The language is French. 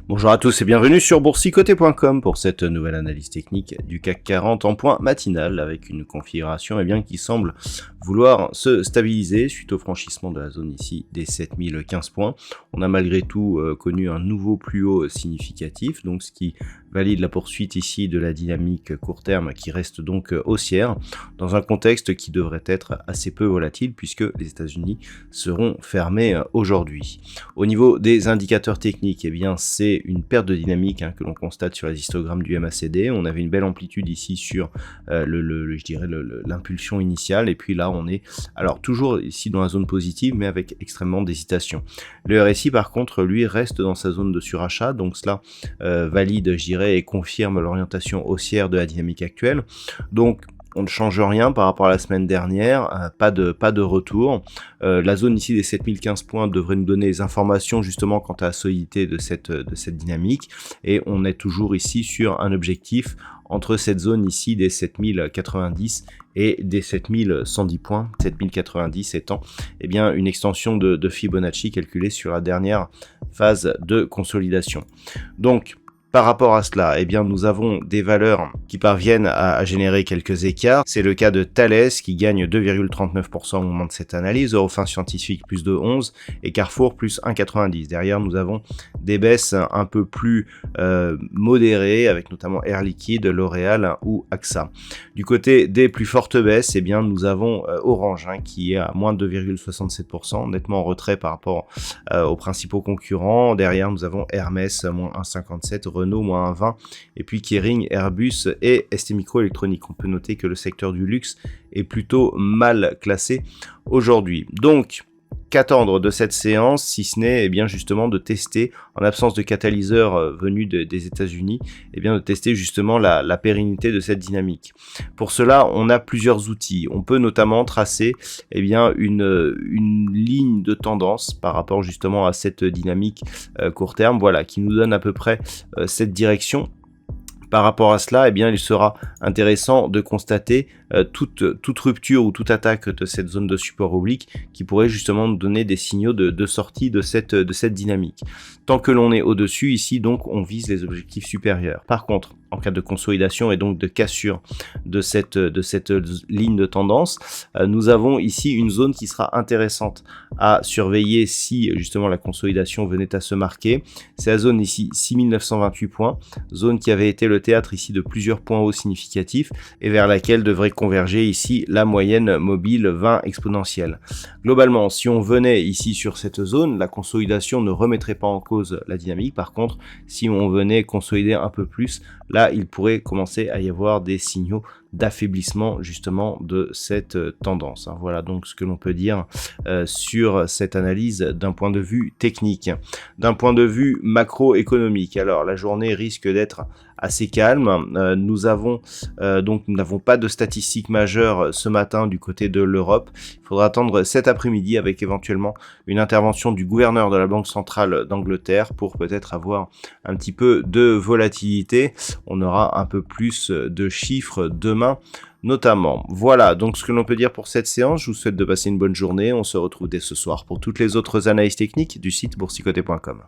Bonjour à tous et bienvenue sur boursicoté.com pour cette nouvelle analyse technique du CAC 40 en point matinal avec une configuration qui semble vouloir se stabiliser suite au franchissement de la zone ici des 7015 points. On a malgré tout connu un nouveau plus haut significatif, donc ce qui valide la poursuite ici de la dynamique court terme qui reste donc haussière dans un contexte qui devrait être assez peu volatile puisque les États-Unis seront fermés aujourd'hui. Au niveau des indicateurs techniques, c'est une perte de dynamique que l'on constate sur les histogrammes du MACD. On avait une belle amplitude ici sur l'impulsion initiale et puis là on est alors toujours ici dans la zone positive mais avec extrêmement d'hésitation. Le RSI par contre lui reste dans sa zone de surachat, donc cela valide et confirme l'orientation haussière de la dynamique actuelle. Donc on ne change rien par rapport à la semaine dernière, pas de retour. La zone ici des 7015 points devrait nous donner des informations justement quant à la solidité de cette dynamique, et on est toujours ici sur un objectif entre cette zone ici des 7090 et des 7110 points, 7090 étant une extension de Fibonacci calculée sur la dernière phase de consolidation. Donc par rapport à cela, nous avons des valeurs qui parviennent à générer quelques écarts. C'est le cas de Thales qui gagne 2,39% au moment de cette analyse, Eurofins Scientifique plus de 11 et Carrefour plus 1,90. Derrière, nous avons des baisses un peu plus modérées avec notamment Air Liquide, L'Oréal ou AXA. Du côté des plus fortes baisses, nous avons Orange qui est à moins de 2,67%, nettement en retrait par rapport aux principaux concurrents. Derrière, nous avons Hermès moins 1,57%, Renault moins 1,20 et puis Kering, Airbus et ST Microélectronique. On peut noter que le secteur du luxe est plutôt mal classé aujourd'hui. Donc, qu'attendre de cette séance si ce n'est justement de tester, en absence de catalyseur venu des États-Unis, de tester justement la pérennité de cette dynamique. Pour cela, on a plusieurs outils. On peut notamment tracer une ligne de tendance par rapport justement à cette dynamique court terme, qui nous donne à peu près cette direction. Par rapport à cela, il sera intéressant de constater toute rupture ou toute attaque de cette zone de support oblique qui pourrait justement nous donner des signaux de sortie de cette dynamique. Tant que l'on est au-dessus ici, donc on vise les objectifs supérieurs. Par contre, en cas de consolidation et donc de cassure de cette ligne de tendance, nous avons ici une zone qui sera intéressante à surveiller si justement la consolidation venait à se marquer. C'est la zone ici 6928 points, zone qui avait été le théâtre ici de plusieurs points hauts significatifs et vers laquelle devrait converger ici la moyenne mobile 20 exponentielle. Globalement, si on venait ici sur cette zone, la consolidation ne remettrait pas en cause la dynamique. Par contre, si on venait consolider un peu plus, là il pourrait commencer à y avoir des signaux d'affaiblissement justement de cette tendance. Voilà donc ce que l'on peut dire sur cette analyse d'un point de vue technique. D'un point de vue macroéconomique, alors la journée risque d'être assez calme. Nous n'avons pas de statistiques majeures ce matin du côté de l'Europe. Il faudra attendre cet après-midi avec éventuellement une intervention du gouverneur de la Banque centrale d'Angleterre pour peut-être avoir un petit peu de volatilité. On aura un peu plus de chiffres demain notamment. Voilà donc ce que l'on peut dire pour cette séance. Je vous souhaite de passer une bonne journée. On se retrouve dès ce soir pour toutes les autres analyses techniques du site boursicoté.com.